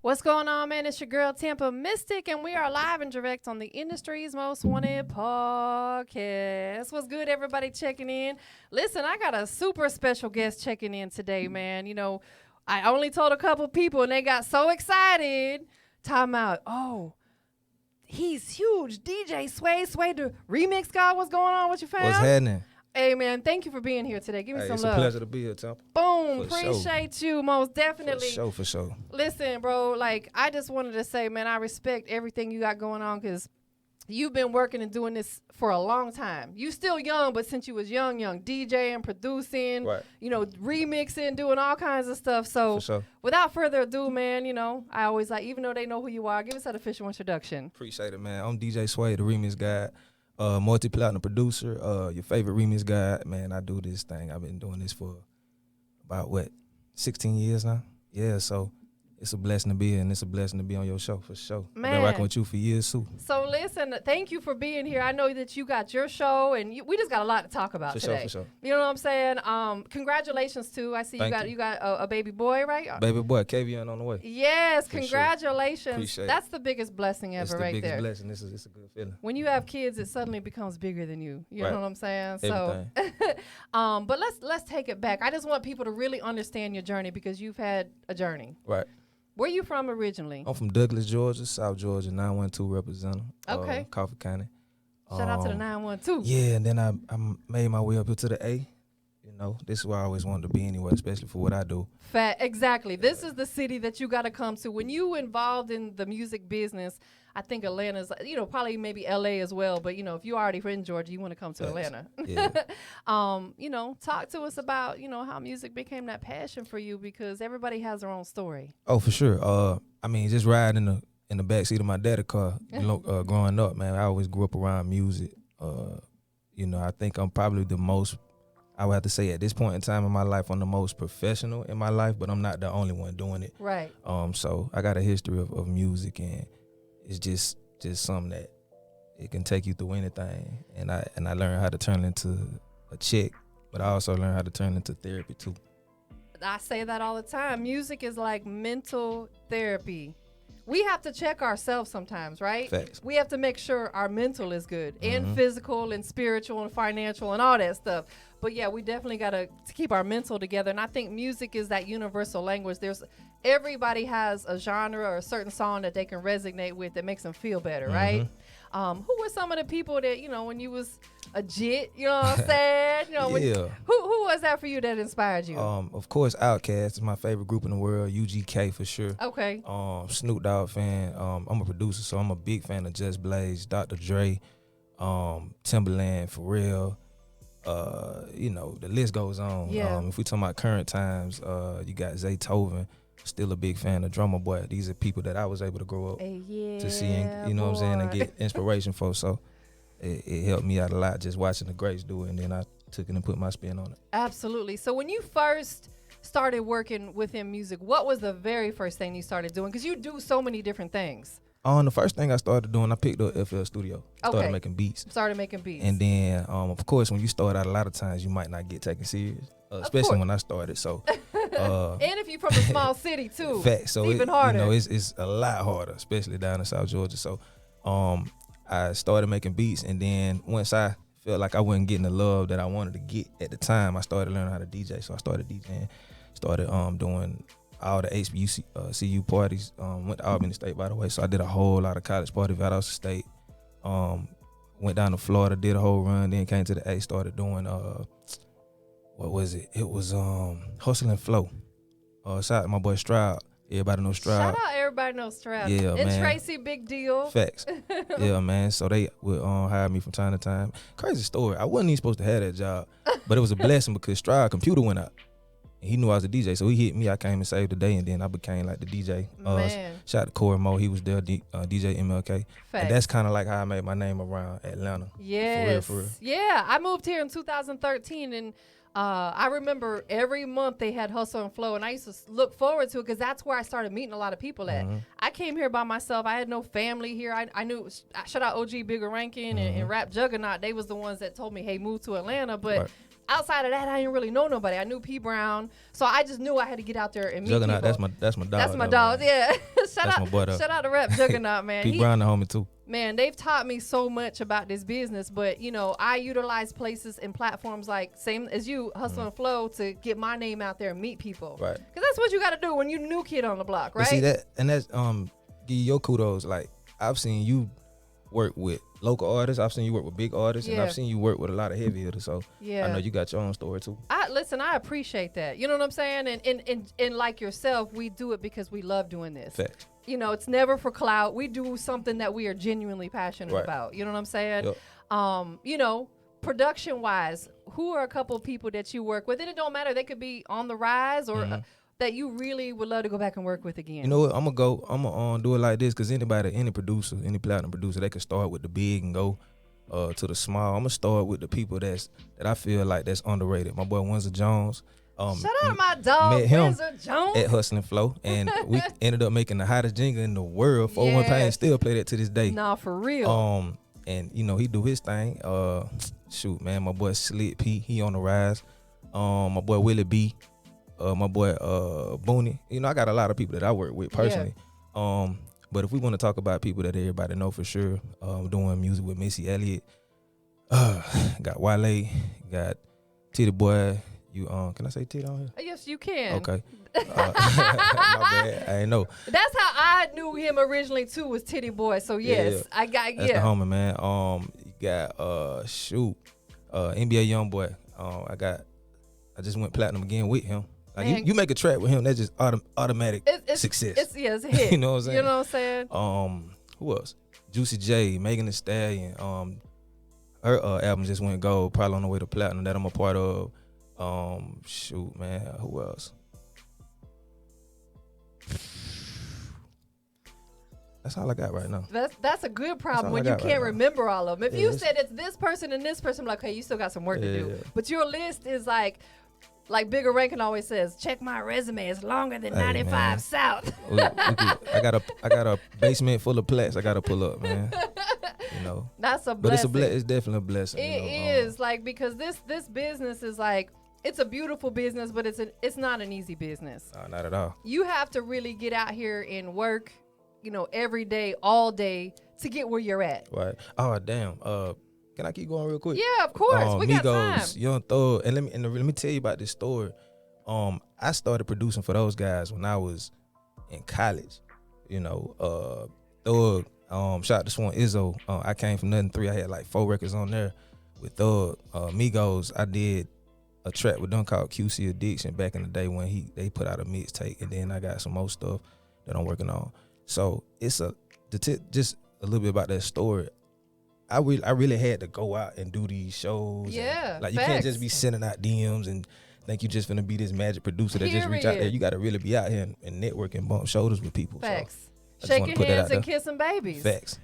What's going on, man? It's your girl TampaMystic, and we are live and direct on the industry's most wanted podcast. What's good, everybody checking in? Listen, I got a super special guest checking in today, man. You know, I only told a couple people, and they got so excited. Time out. Oh, he's huge. DJ Suede The Remix God. What's going on with you, fam? What's happening? Hey, man, thank you for being here today. Give me some It's love. a pleasure to be here, Tampa. Boom. For Appreciate you, most definitely. For sure. Listen, bro, like, I just wanted to say, man, I respect everything you got going on because you've been working and doing this for a long time. You still young, but since you was young, DJing, producing, Right. you know, remixing, doing all kinds of stuff. So For sure. without further ado, man, you know, I always like, even though they know who you are, give us that official introduction. Appreciate it, man. I'm DJ Suede, the Remix God, multi-platinum producer, your favorite remix guy. Man, I do this thing. I've been doing this for about, 16 years now? Yeah, so it's a blessing to be here, and it's a blessing to be on your show, for sure. I've Man. been rocking with you for years, too. So listen, thank you for being here. I know that you got your show, and we just got a lot to talk about For today. sure. You know what I'm saying? Congratulations too. I see Thank you got a baby boy, right? Baby boy, Kavion on the way. Yes, For sure. Congratulations. Appreciate it. That's the biggest blessing ever, It's the right biggest there. blessing. It's a good feeling. When you have kids, it suddenly becomes bigger than you. You Right. know what I'm saying? Everything. So, but let's take it back. I just want people to really understand your journey because you've had a journey. Right. Where you from originally? I'm from Douglas, Georgia, South Georgia, 912 representative. Okay. Coffee County. Shout out to the 912. Yeah, and then I made my way up here to the A. You know, this is where I always wanted to be anyway, especially for what I do. Exactly. This is the city that you got to come to. When you involved in the music business, I think Atlanta's, probably maybe LA as well. But, if you already in Georgia, you want to come to Atlanta. Yeah. Talk to us about, how music became that passion for you because everybody has their own story. Oh, for sure. Just riding in the backseat of my daddy's car, growing up, man, I always grew up around music. I think I'm probably the most, I would have to say at this point in time in my life, I'm the most professional in my life, but I'm not the only one doing it. Right. So I got a history of music, and it's just something that it can take you through anything. And I learned how to turn it into a check, but I also learned how to turn it into therapy too. I say that all the time. Music is like mental therapy. We have to check ourselves sometimes, right? Facts. We have to make sure our mental is good and physical and spiritual and financial and all that stuff. But yeah, we definitely got to keep our mental together. And I think music is that universal language. Everybody has a genre or a certain song that they can resonate with that makes them feel better, right? Who were some of the people that, when you was a jit, you know what I'm saying? Yeah. Who was that for you that inspired you? Of course, Outkast is my favorite group in the world. UGK for sure. Okay. Snoop Dogg fan. I'm a producer, so I'm a big fan of Just Blaze, Dr. Dre, Timberland, Pharrell. The list goes on. Yeah. If we talking about current times, you got Zaytoven. Still a big fan of Drummer Boy. These are people that I was able to grow up to see, and, what I'm saying, and get inspiration for. So it helped me out a lot just watching the greats do it, and then I took it and put my spin on it. Absolutely. So when you first started working within music, what was the very first thing you started doing? Because you do so many different things. The first thing I started doing, I picked up FL Studio. Started making beats. And then, of course, when you start out, a lot of times you might not get taken serious, especially when I started. So, and if you're from a small city too, fact. So it's even harder. It's a lot harder, especially down in South Georgia. So, I started making beats, and then once I felt like I wasn't getting the love that I wanted to get at the time, I started learning how to DJ. So I started DJing, started doing all the HBCU parties. Went to Albany State, by the way. So I did a whole lot of college parties, Valdosta State. Went down to Florida, did a whole run, then came to the A, started doing what was it? It was Hustle and Flow. Shout out to my boy Stroud. Everybody knows Stroud. Shout out, everybody knows Stroud. Yeah, and man. Tracy, big deal. Facts. Yeah, man. So they would hire me from time to time. Crazy story. I wasn't even supposed to have that job, but it was a blessing because Stroud computer went out. And he knew I was a DJ, so he hit me. I came and saved the day, and then I became like the DJ. Man. Shout out to Corey Moe. He was there, DJ MLK. Facts. And that's kind of like how I made my name around Atlanta. Yes. For real. Yeah, I moved here in 2013, and I remember every month they had Hustle and Flow, and I used to look forward to it because that's where I started meeting a lot of people at. I came here by myself. I had no family here. I knew, shout out OG Bigger Rankin and Rap Juggernaut. They was the ones that told me, hey, move to Atlanta. But outside of that, I didn't really know nobody. I knew P Brown, so I just knew I had to get out there and meet Juggernaut, people. that's my dog. That's my dog. Man. Yeah. That's my boy, though. Shout out to Rep Juggernaut, man. P Brown the homie too. Man, they've taught me so much about this business, but you know, I utilize places and platforms like same as you, Hustle and Flow, to get my name out there and meet people. Right. Because that's what you got to do when you new kid on the block, right? But see that, and that's give you your kudos. Like I've seen you work with local artists. I've seen you work with big artists, and I've seen you work with a lot of heavy hitters. So I know you got your own story too. Listen, I appreciate that. You know what I'm saying? And like yourself, we do it because we love doing this. Fact. You know, it's never for clout. We do something that we are genuinely passionate about. You know what I'm saying? Yep. You know, production wise, who are a couple of people that you work with? And it don't matter. They could be on the rise or that you really would love to go back and work with again. You know what? I'm gonna do it like this, because any producer, any platinum producer, they can start with the big and go to the small. I'm gonna start with the people that I feel like that's underrated. My boy Windsor Jones. Shout out to my dog, met him Windsor Jones. at Hustle and Flow, and we ended up making the hottest jingle in the world. 4-1 Pain still play that to this day. Nah, for real. And you know he do his thing. Shoot, man, my boy Slick P, he on the rise. My boy Willie B, my boy Booney. You know, I got a lot of people that I work with personally. But if we want to talk about people that everybody know for sure, doing music with Missy Elliott, got Wale, got Titty Boy. You can I say Titty on here? Yes, you can. Okay. My bad. I ain't know. That's how I knew him originally too, was Titty Boy. So yes, I got That's the homie, man. You got NBA Youngboy. I just went platinum again with him. Like you make a track with him, that's just automatic success. It's a hit. You know what I'm saying? You know what I'm saying? Who else? Juicy J, Megan Thee Stallion. Her album just went gold, probably on the way to platinum that I'm a part of. Shoot, man, who else? That's all I got right now. That's a good problem when you can't remember all of them. If you said it's this person and this person, I'm like, hey, you still got some work to do. Yeah. But your list is like Bigger Rankin always says, check my resume. It's longer than 95 man. South. I got a basement full of plaques I got to pull up, man. You know, that's a blessing. But it's definitely a blessing. It is because this business is like, it's a beautiful business, but it's not an easy business. No, not at all. You have to really get out here and work, you know, every day, all day to get where you're at. Right. Oh damn. Can I keep going real quick? Yeah, of course. We got time. Young Thug, and let me tell you about this story. I started producing for those guys when I was in college. You know, Thug. Shout out to Swan Izzo. I came from Nothing 3. I had like 4 records on there with Thug. Migos. I did a track with them called QC Addiction back in the day when they put out a mixtape, and then I got some more stuff that I'm working on. So it's just a little bit about that story. I really had to go out and do these shows. Yeah, like you can't just be sending out DMs and think you just finna be this magic producer that just reach out there. You got to really be out here and network and bump shoulders with people. Facts. So shaking hands and kissing babies. Facts.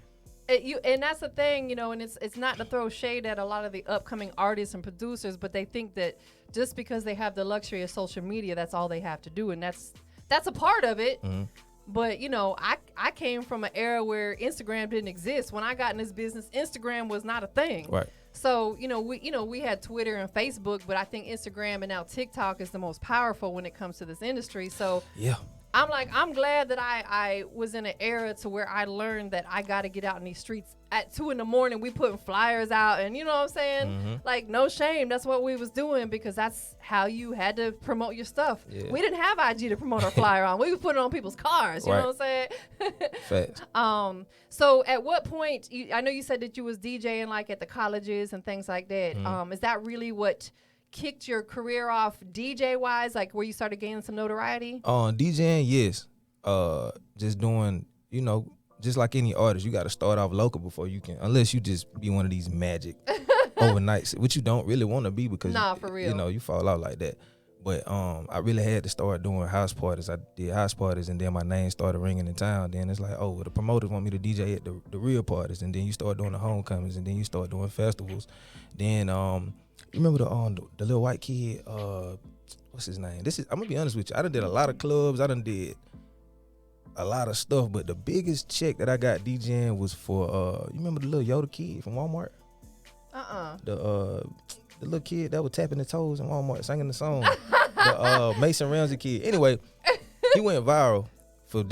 And that's the thing, you know, and it's not to throw shade at a lot of the upcoming artists and producers, but they think that just because they have the luxury of social media, that's all they have to do, and that's a part of it. Mm-hmm. But you know, I came from an era where Instagram didn't exist. When I got in this business, Instagram was not a thing. Right. So we had Twitter and Facebook, but I think Instagram and now TikTok is the most powerful when it comes to this industry. So yeah. I'm glad that I was in an era to where I learned that I got to get out in these streets at 2 a.m. We putting flyers out, and you know what I'm saying? Mm-hmm. Like, no shame. That's what we was doing because that's how you had to promote your stuff. Yeah. We didn't have IG to promote our flyer on. We was putting it on people's cars. You know what I'm saying? Facts. So at what point, I know you said that you was DJing like at the colleges and things like that. Mm-hmm. Is that really what kicked your career off DJ wise, like where you started gaining some notoriety? DJing, yes. Just doing, you know, just like any artist, you got to start off local before you can, unless you just be one of these magic overnights, which you don't really want to be because for real. You know, you fall out like that. But I really had to start doing house parties. I did house parties, and then my name started ringing in town. Then it's like, oh, the promoters want me to DJ at the real parties, and then you start doing the homecomings, and then you start doing festivals. Then you remember the little white kid? What's his name? I'm gonna be honest with you. I done did a lot of clubs. I done did a lot of stuff, but the biggest check that I got DJing was for you remember the little Yoda kid from Walmart? The the little kid that was tapping the toes in Walmart singing the song. The Mason Ramsey kid. Anyway, he went viral for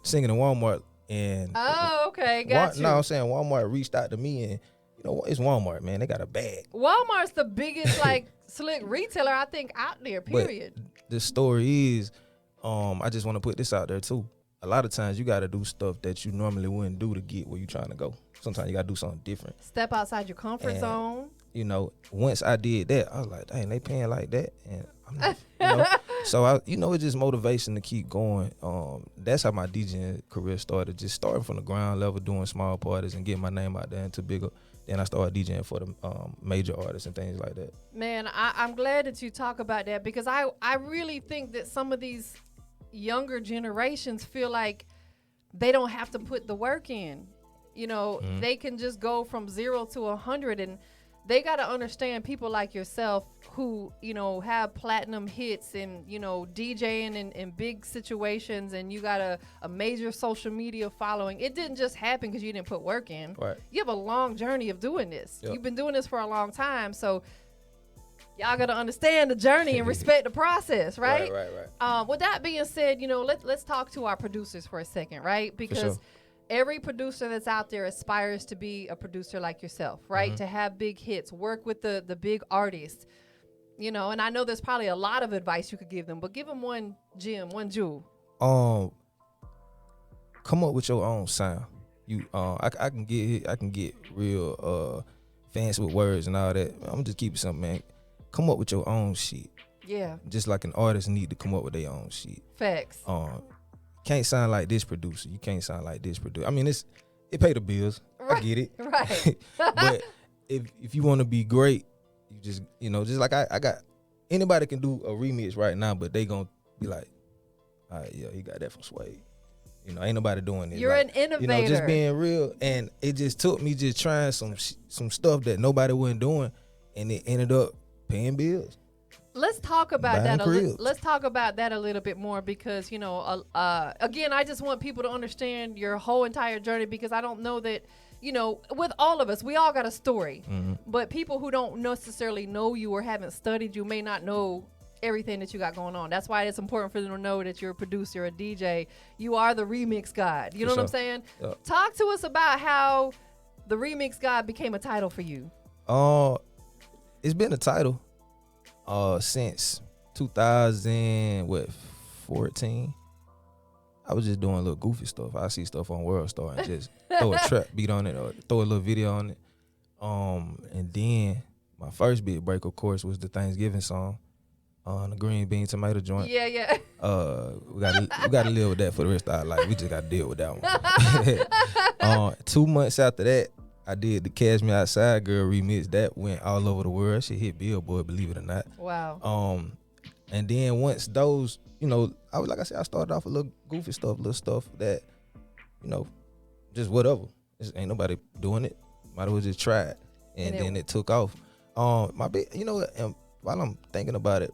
singing in Walmart. And oh, okay, got you. No, I'm saying Walmart reached out to me, and you know it's Walmart, man. They got a bag. Walmart's the biggest like slick retailer I think out there. Period. But the story is, I just want to put this out there too. A lot of times you got to do stuff that you normally wouldn't do to get where you trying to go. Sometimes you got to do something different. Step outside your comfort zone. You know, once I did that, I was like, dang, they paying like that, and I'm not, you know. So it's just motivation to keep going. That's how my DJing career started. Just starting from the ground level, doing small parties and getting my name out there into bigger. Then I started DJing for the major artists and things like that. Man, I'm glad that you talk about that, because I really think that some of these younger generations feel like they don't have to put the work in. You know, they can just go from 0 to 100, and they got to understand people like yourself who, you know, have platinum hits and, you know, DJing in big situations, and you got a major social media following. It didn't just happen because you didn't put work in. Right. You have a long journey of doing this. Yep. You've been doing this for a long time. So y'all got to understand the journey and respect the process, right? Right. With that being said, you know, let's talk to our producers for a second, right? Because every producer that's out there aspires to be a producer like yourself, right? To have big hits, work with the big artists, you know. And I know there's probably a lot of advice you could give them, but give them one gem, one jewel. Come up with your own sound. I can get real fancy with words and all that. I'm just keep it simple, man. Come up with your own shit. Yeah. Just like an artist need to come up with their own shit. Facts. Can't sound like this producer. You can't sound like this producer. I mean, it pay the bills. Right. I get it. Right. But if you want to be great, you just, you know, just like I got, anybody can do a remix right now, but they gonna be like, all right, yeah, he got that from Suede. You know, ain't nobody doing this. You're like, an innovator. You know, just being real. And it just took me just trying some stuff that nobody wasn't doing, and it ended up paying bills. Let's talk about Buying that. cribs. Let's talk about that a little bit more, because, you know, again, I just want people to understand your whole entire journey, because I don't know that, you know, with all of us, we all got a story, but people who don't necessarily know you or haven't studied you may not know everything that you got going on. That's why it's important for them to know that you're a producer, a DJ. You are the remix god. You know what I'm saying? Yep. Talk to us about how the remix god became a title for you. It's been a title since 2014. I was just doing a little goofy stuff. I see stuff on World Star and just throw a trap beat on it or throw a little video on it. And then my first big break, of course, was the Thanksgiving song on the green bean tomato joint. Yeah. We gotta live with that for the rest of our life. We just gotta deal with that one. 2 months after that, I did the Cash Me Outside Girl remix. That went all over the world. She hit Billboard, believe it or not. Wow. And then once those, you know, I started off with little goofy stuff, little stuff that, you know, just whatever. Just ain't nobody doing it. Might as well just try it. And then it took off. You know, while I'm thinking about it,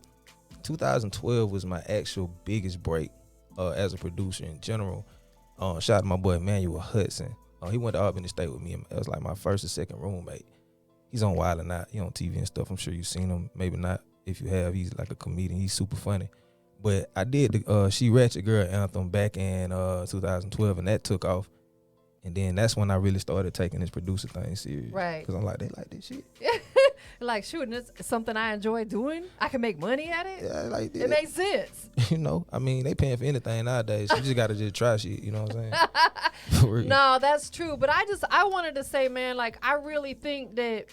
2012 was my actual biggest break as a producer in general. Shout out to my boy Emmanuel Hudson. He went to Albany State with me. It was like my first or second roommate. He's on Wild 'N Out. He on TV and stuff. I'm sure you've seen him. Maybe not. If you have, he's like a comedian. He's super funny. But I did the She Ratchet Girl anthem back in 2012, and that took off. And then that's when I really started taking this producer thing serious. Right. Because I'm like, they like this shit. Like, shoot, it's something I enjoy doing. I can make money at it. Yeah, like it makes sense. You know, I mean, they paying for anything nowadays. So you just got to just try shit. You know what I'm saying? For real. No, that's true. But I wanted to say, man, like, I really think that,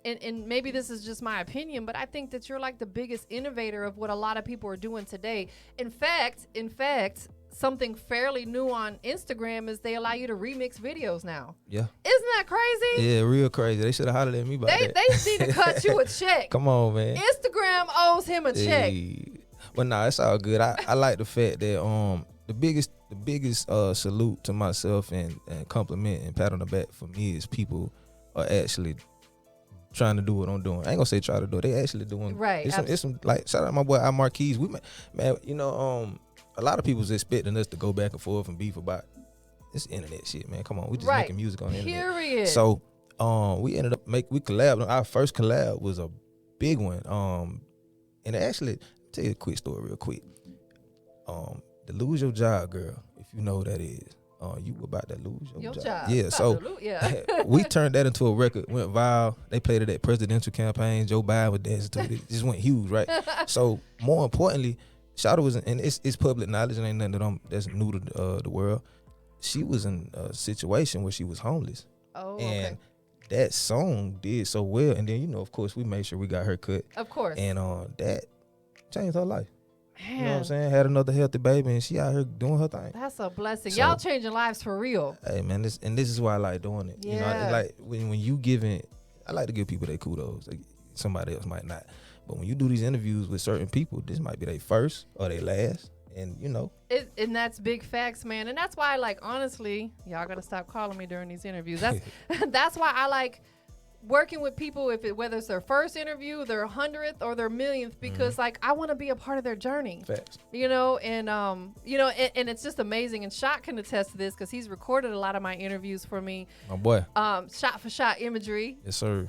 and maybe this is just my opinion, but I think that you're like the biggest innovator of what a lot of people are doing today. In fact, something fairly new on Instagram is they allow you to remix videos now. Yeah. Isn't that crazy? Yeah, real crazy. They should have hollered at me about that. They need to cut you a check. Come on, man. Instagram owes him a check. Well, nah, it's all good. I like the fact that the biggest salute to myself and compliment and pat on the back for me is people are actually trying to do what I'm doing. I ain't gonna say try to do it. They actually doing right. It's some like shout out to my boy I Marquise. Man, you know, a lot of people's expecting us to go back and forth and beef about this internet shit, man. Come on, we just making music on the internet. Period. So we ended up we collabed. Our first collab was a big one. And actually, tell you a quick story real quick. The Lose Your Job girl, if you know who that is. You about to lose your job. Yeah, so we turned that into a record, went viral. They played it at presidential campaigns. Joe Biden was dancing to it. It just went huge, right? So more importantly, Shoutouts was, and it's public knowledge, and ain't nothing that's new to the world. She was in a situation where she was homeless. Oh, and that song did so well. And then, of course, we made sure we got her cut. Of course. And that changed her life. Man. You know what I'm saying? Had another healthy baby, and she out here doing her thing. That's a blessing. So, y'all changing lives for real. Hey, man, this is why I like doing it. Yeah. You know, it's like when you giving, I like to give people their kudos. Like, somebody else might not. But when you do these interviews with certain people, this might be their first or their last. And, and that's big facts, man. And that's why, like, honestly, y'all got to stop calling me during these interviews. That's why I like working with people, whether it's their first interview, their 100th, or their 1,000th, because like I want to be a part of their journey. Facts. And it's just amazing. And Shot can attest to this because he's recorded a lot of my interviews for me. My boy. Shot for shot imagery. Yes, sir.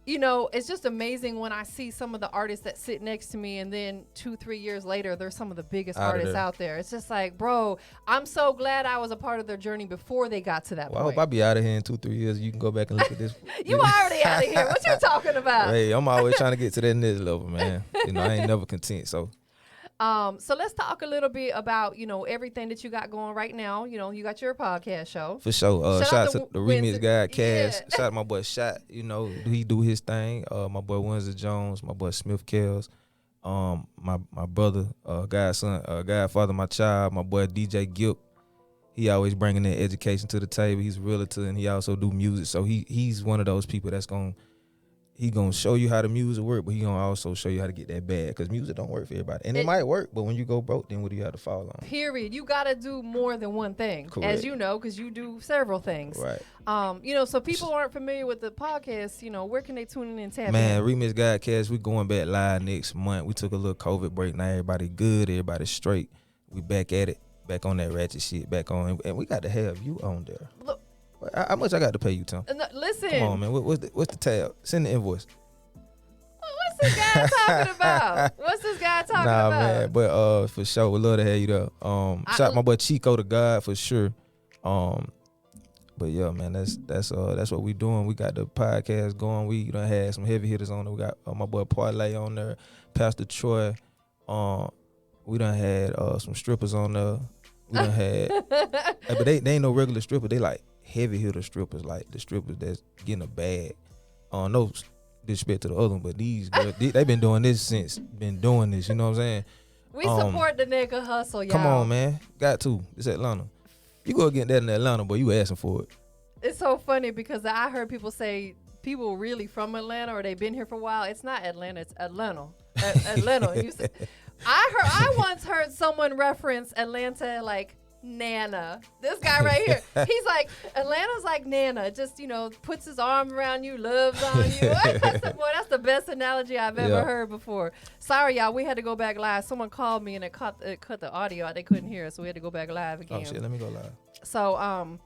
It's just amazing when I see some of the artists that sit next to me, and then 2-3 years later, they're some of the biggest artists out there. It's just like, bro, I'm so glad I was a part of their journey before they got to that point. I hope I be out of here in 2-3 years. You can go back and look at this. You already out of here. What you talking about? Hey, I'm always trying to get to that next level, man. I ain't never content, so. So let's talk a little bit about, everything that you got going right now. You got your podcast show. For sure. Shout out to the Remix God, Cash. Yeah. Shout out to my boy Shot. He do his thing. My boy Windsor Jones, my boy Smith Kells, my brother, godfather, my child, my boy DJ Gilp. He always bringing that education to the table. He's a realtor, and he also do music. So he's one of those people that's he gonna show you how the music work, but he gonna also show you how to get that bag, because music don't work for everybody. And it might work, but when you go broke, then what do you have to fall on? Period. You gotta do more than one thing. Correct. As you know, because you do several things. Right. So people aren't familiar with the podcast, where can they tune in and tap in? Man, Remix God Cash, we going back live next month. We took a little COVID break. Now everybody good, everybody straight. We back at it, back on that ratchet shit, back on, and we got to have you on there. Look, how much I got to pay you, Tom? Listen. Come on, man. What's the tab? Send the invoice. What's this guy talking about? What's this guy talking about? Nah, man. But for sure, we love to have you there. Shout out my boy Chico the God for sure. But yeah, man, that's what we doing. We got the podcast going. We done had some heavy hitters on there. We got my boy Parlay on there, Pastor Troy. We done had some strippers on there. We done had, but they ain't no regular strippers. They like heavy hitter strippers, like the strippers that's getting a bag. No disrespect to the other one, but these girls, they been doing this since you know what I'm saying? We support the nigga hustle, y'all. Come on, man. Got to. It's Atlanta. You go get that in Atlanta, boy, you asking for it. It's so funny because I heard people say people really from Atlanta or they been here for a while. It's not Atlanta, it's Atlanta. Atlanta. I once heard someone reference Atlanta like Nana. This guy right here. He's like, Atlanta's like Nana. Just, puts his arm around you, loves on you. That's the best analogy I've ever heard before. Sorry, y'all. We had to go back live. Someone called me and it cut the audio out. They couldn't hear us, so we had to go back live again. Oh, shit. Let me go live. So,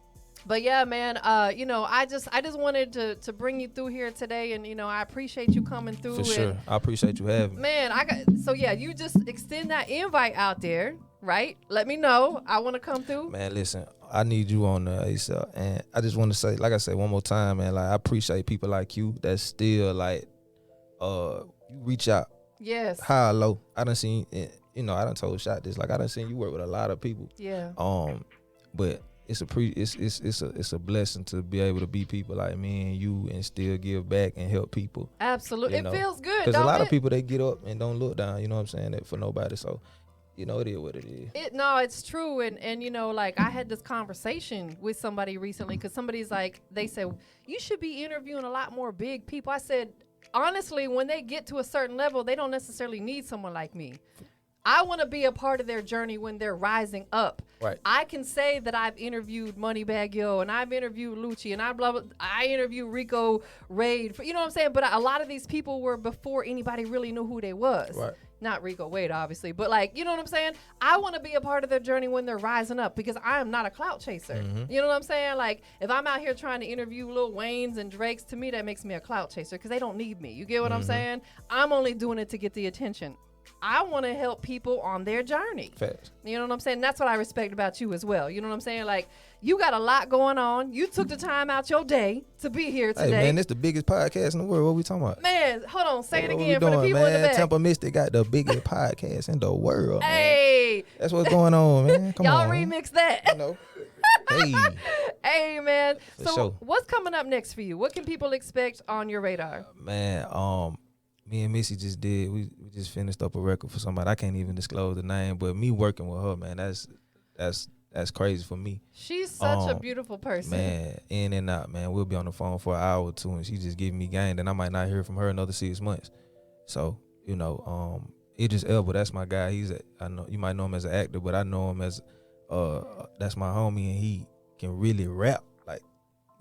but yeah, man, I just wanted to bring you through here today, and I appreciate you coming through. For sure. I appreciate you having me. Man, you just extend that invite out there. Right? Let me know. I want to come through. Man, listen, I need you on there, Asa. And I just want to say, like I said, one more time, man, like I appreciate people like you that still like you reach out. Yes. High or low. I done seen I done told Shot this. Like I done seen you work with a lot of people. Yeah. But it's a blessing to be able to be people like me and you and still give back and help people. Absolutely. It feels good. Because a lot of people, they get up and don't look down, you know what I'm saying, that for nobody. So it is what it is. It's true. And like I had this conversation with somebody recently because somebody's like, they said, you should be interviewing a lot more big people. I said, honestly, when they get to a certain level, they don't necessarily need someone like me. I want to be a part of their journey when they're rising up. Right. I can say that I've interviewed Moneybagg Yo and I've interviewed Lucci and I interviewed Rico Raid. You know what I'm saying? But a lot of these people were before anybody really knew who they was. Right. not Rico Wade, obviously, but like, you know what I'm saying? I want to be a part of their journey when they're rising up because I am not a clout chaser. You know what I'm saying? Like, if I'm out here trying to interview Lil Waynes and Drakes, to me, that makes me a clout chaser because they don't need me. You get what I'm saying? I'm only doing it to get the attention. I want to help people on their journey. Facts. You know what I'm saying? That's what I respect about you as well. You know what I'm saying? Like, you got a lot going on. You took the time out your day to be here today. Hey, man, it's the biggest podcast in the world. What we talking about? Man, hold on. Say it What again we for the doing, people in the back. TampaMystic got the biggest podcast in the world, man. Hey. That's what's going on, man. Come Y'all on. remix that. You know. Hey. Hey, man. For So sure. what's coming up next for you? What can people expect on your radar? Man, me and Missy just did. We just finished up a record for somebody. I can't even disclose the name, but me working with her, man, that's crazy for me. She's such a beautiful person. Man, in and out, man. We'll be on the phone for an hour or two, and she just giving me game. Then I might not hear from her another 6 months. So, you know, Idris Elba, that's my guy. I know you might know him as an actor, but I know him as that's my homie, and he can really rap. Like,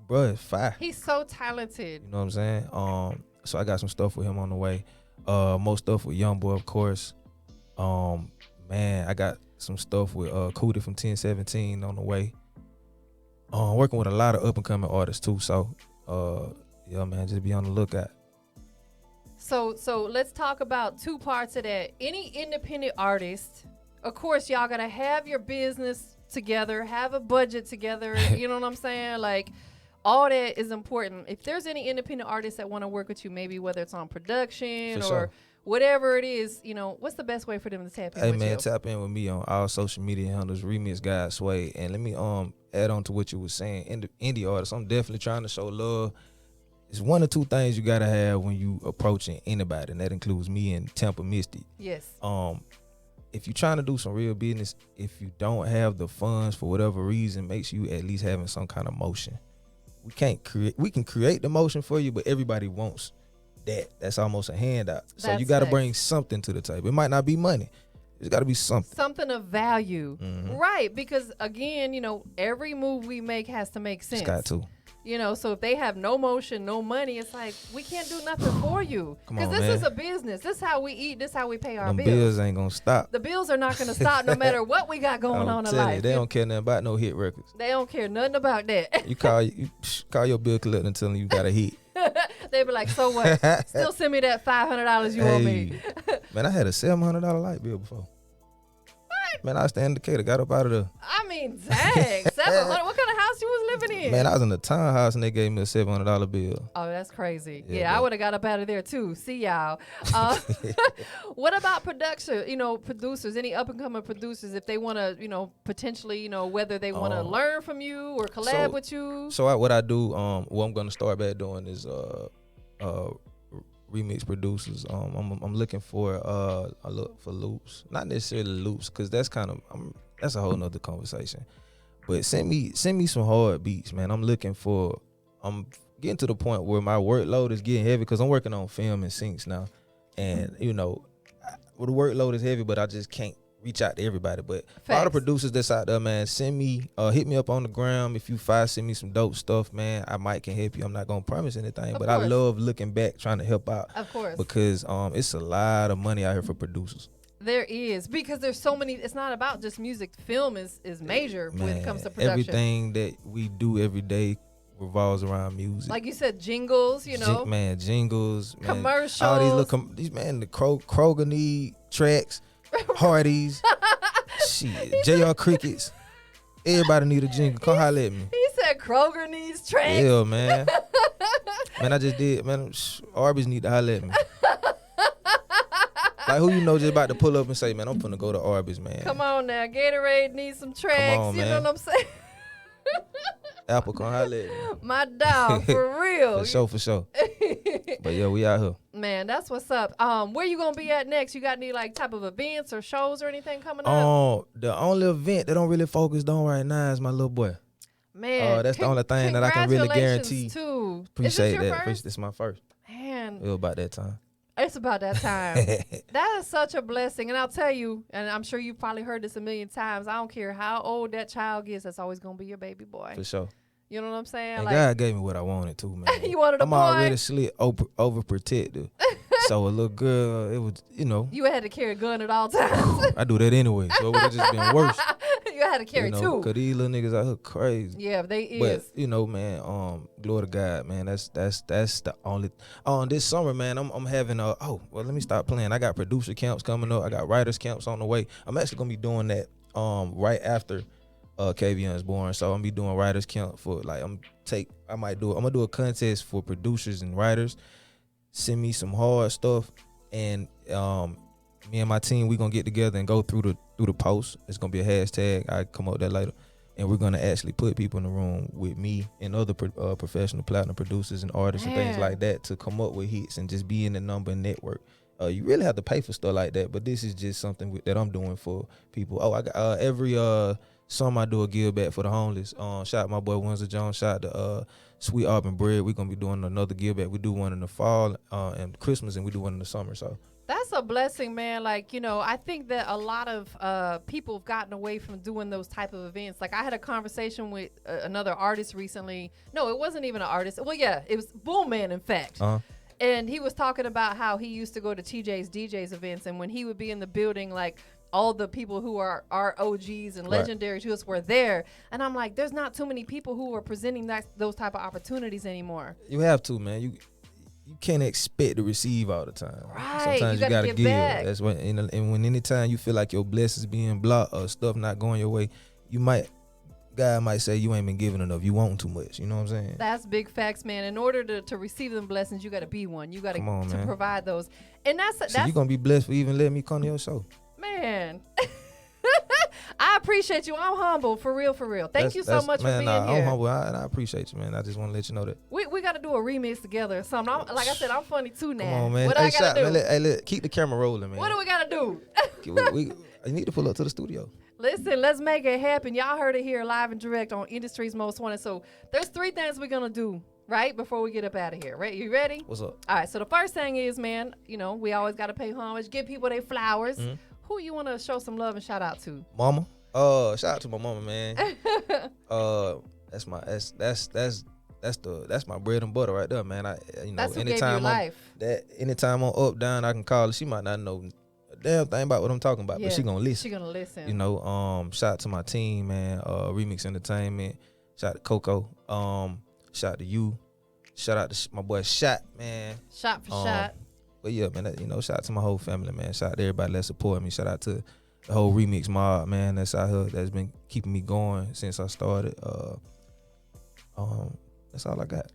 bruh, it's fire. He's so talented. You know what I'm saying? So I got some stuff with him on the way. More stuff with Youngboy, of course. Man, I got some stuff with Cootie from 1017 on the way. Working with a lot of up and coming artists too. So, yeah, man, just be on the lookout. So let's talk about two parts of that. Any independent artist, of course, y'all gotta have your business together, have a budget together. You know what I'm saying? Like, all that is important. If there's any independent artists that want to work with you, maybe whether it's on production or whatever it is, you know, what's the best way for them to tap in with you? Hey, man, tap in with me on all social media handles, Remix God, Suede. And let me add on to what you were saying. Indie artists, I'm definitely trying to show love. It's one or two things you got to have when you approaching anybody, and that includes me and TampaMystic. Yes. If you're trying to do some real business, if you don't have the funds for whatever reason, make sure you at least having some kind of motion. We can create the motion for you, but everybody wants that. That's almost a handout. So you got to bring something to the table. It might not be money. It's got to be something. Something of value. Right. Because again, you know, every move we make has to make sense. It's got to. You know, so if they have no motion, no money, it's like, we can't do nothing for you. Because this is a business. This is how we eat. This is how we pay our bills. Bills ain't going to stop. The bills are not going to stop no matter what we got going on in life. They don't care nothing about no hit records. They don't care nothing about that. You call your bill collector and tell them you got a hit. They be like, so what? Still send me that $500 you owe me. Man, I had a $700 light bill before. Man, I was the indicator, got up out of the. I mean, dang, 700. What kind of house you was living in? Man, I was in the townhouse and they gave me a $700 bill. Oh, that's crazy. Yeah, I would have got up out of there too. See y'all. What about production? You know, producers, any up and coming producers, if they want to, you know, potentially, you know, whether they want to learn from you or collab with you. So what I do, what I'm gonna start back doing is remix producers. I'm looking for I look for loops, not necessarily loops, cause that's that's a whole nother conversation. But send me some hard beats, man. I'm getting to the point where my workload is getting heavy, cause I'm working on film and syncs now, and you know, the workload is heavy, but I just can't reach out to everybody. But all the producers that's out there, man, hit me up on the gram. If you send me some dope stuff, man, I might can help you. I'm not gonna promise anything, but I love looking back, trying to help out. Of course. Because it's a lot of money out here for producers. There is, because there's so many. It's not about just music. Film is major when it comes to production. Everything that we do every day revolves around music. Like you said, jingles, you know. Jingles, commercials. All these the Kroger need tracks. Hardee's, shit, JR Crickets. Everybody need a jingle. Come holler at me. He said Kroger needs tracks. Yeah, man. Man, I just did. Man, Arby's need to holler at me. Like, who you know just about to pull up and say, man, I'm finna go to Arby's, man. Come on now. Gatorade needs some tracks. Come on, you man. know what I'm saying? Apple, come holler at me. My dog, for real. For sure. But yeah, we out here. Man, that's what's up. Where you gonna be at next? You got any like type of events or shows or anything coming up? The only event that I'm really focused on right now is my little boy. Man, that's the only thing that I can really guarantee. Too. Appreciate that. First? This is my first. Man, it was about that time. It's about that time. That is such a blessing. And I'll tell you, and I'm sure you've probably heard this a million times, I don't care how old that child gets, that's always going to be your baby boy. For sure. You know what I'm saying? And like, God gave me what I wanted too, man. You wanted a boy? I'm already slick, overprotective. So a little girl, it was, You had to carry a gun at all times. I do that anyway, so it would have just been worse. You had to carry two. Cause these little niggas out here crazy. Yeah, they is. But man, glory to God, man. That's the only. This summer, man, I'm having let me stop playing. I got producer camps coming up. I got writers camps on the way. I'm actually gonna be doing that right after KVN is born. So I'm gonna be doing writers camp for like I'm gonna do a contest for producers and writers. Send me some hard stuff, and me and my team, we gonna get together and go through the post. It's gonna be a hashtag. I come up with that later, and we're gonna actually put people in the room with me and other professional platinum producers and artists and things like that to come up with hits and just be in the number network. You really have to pay for stuff like that, but this is just something that I'm doing for people. I got every summer I do a give back for the homeless. Shout out my boy Windsor Jones. Shout out to Sweet Auburn Bread. We're gonna be doing another give back. We do one in the fall and Christmas, and we do one in the summer. So. That's a blessing, man. Like, I think that a lot of people have gotten away from doing those type of events. Like, I had a conversation with another artist recently. No, it wasn't even an artist. Well, yeah, it was Boom Man, in fact. And he was talking about how he used to go to TJ's DJ's events, and when he would be in the building, like, all the people who are OGs and legendary to us were there. And I'm like, there's not too many people who are presenting those type of opportunities anymore. You have to, man. You can't expect to receive all the time. Right. Sometimes you gotta give. Back. That's when, and when anytime you feel like your blessings being blocked or stuff not going your way, God might say you ain't been giving enough. You want too much. You know what I'm saying? That's big facts, man. In order to receive them blessings, you got to be one. You got to provide those. And that's you're going to be blessed for even letting me come to your show. Man. I appreciate you. I'm humble, for real. Thank you so much for being here. I'm humble, and I appreciate you, man. I just want to let you know that. We got to do a remix together or something. Like I said, I'm funny too now. Come on, man. What I got to do? Man, keep the camera rolling, man. What do we got to do? You need to pull up to the studio. Listen, let's make it happen. Y'all heard it here live and direct on Industry's Most Wanted. So there's 3 things we're going to do right before we get up out of here. Right? You ready? What's up? All right. So the first thing is, man, we always got to pay homage, give people their flowers. Mm-hmm. Who you want to show some love and shout out to? Mama. Shout out to my mama, man. That's my bread and butter right there, man. That's what gave you life. Anytime I'm up, down, I can call her. She might not know a damn thing about what I'm talking about, but she gonna listen. She gonna listen. Shout out to my team, man. Remix Entertainment. Shout out to Coco. Shout out to you. Shout out to my boy Shot, man. Shot for shot. But yeah, man, shout out to my whole family, man. Shout out to everybody that support me. Shout out to the whole Remix mob, man, that's out here, that's been keeping me going since I started. That's all I got.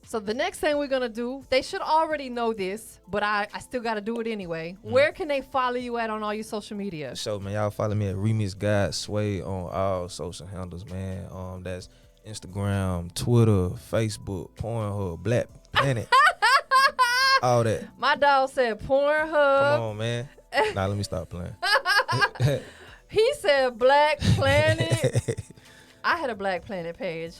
So the next thing we're going to do, they should already know this, but I still got to do it anyway. Where can they follow you at on all your social media? So, man, y'all follow me at Remix God Suede on all social handles, man. That's Instagram, Twitter, Facebook, Pornhub, Black Planet. All that. My dog said Pornhub. Come on, man. Now let me stop playing. He said Black Planet. I had a Black Planet page.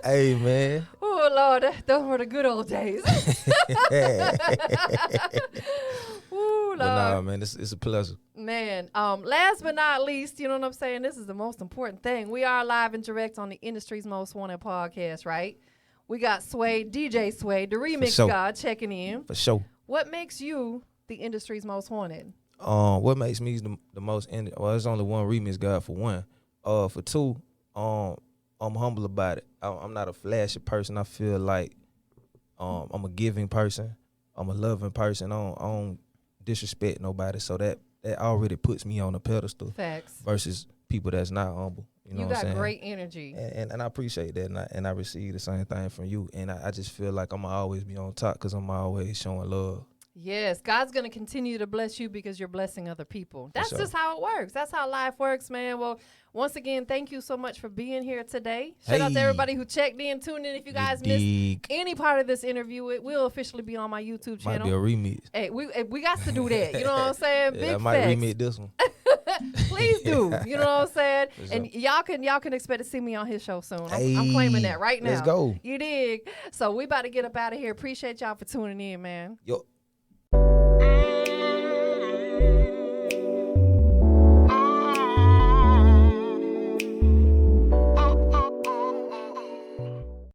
Hey, man. Oh, Lord. Those were the good old days. Ooh, Lord. But nah, man, it's a pleasure. Man, last but not least, you know what I'm saying? This is the most important thing. We are live and direct on the Industry's Most Wanted podcast, right? We got Suede, DJ Suede, the remix God checking in. For sure. What makes you the industry's most wanted? What makes me the most well, there's only one remix God for one. For two, I'm humble about it. I'm not a flashy person. I feel like I'm a giving person. I'm a loving person. I don't disrespect nobody. So that already puts me on a pedestal. Facts. Versus people that's not humble. You know what I'm saying? You got great energy. And I appreciate that. And I receive the same thing from you. And I just feel like I'm going to always be on top because I'm always showing love. Yes, God's going to continue to bless you because you're blessing other people. That's just how it works. That's how life works, man. Well, once again, thank you so much for being here today. Shout out to everybody who checked in, tuned in. If you guys missed any part of this interview, it will officially be on my YouTube channel. Might be a remix. Hey, we got to do that. You know what I'm saying? Yeah, Big I might facts. remix this one. Please do. You know what I'm saying? And y'all can expect to see me on his show soon. I'm claiming that right now. Let's go. You dig? So we about to get up out of here. Appreciate y'all for tuning in, man. Yo.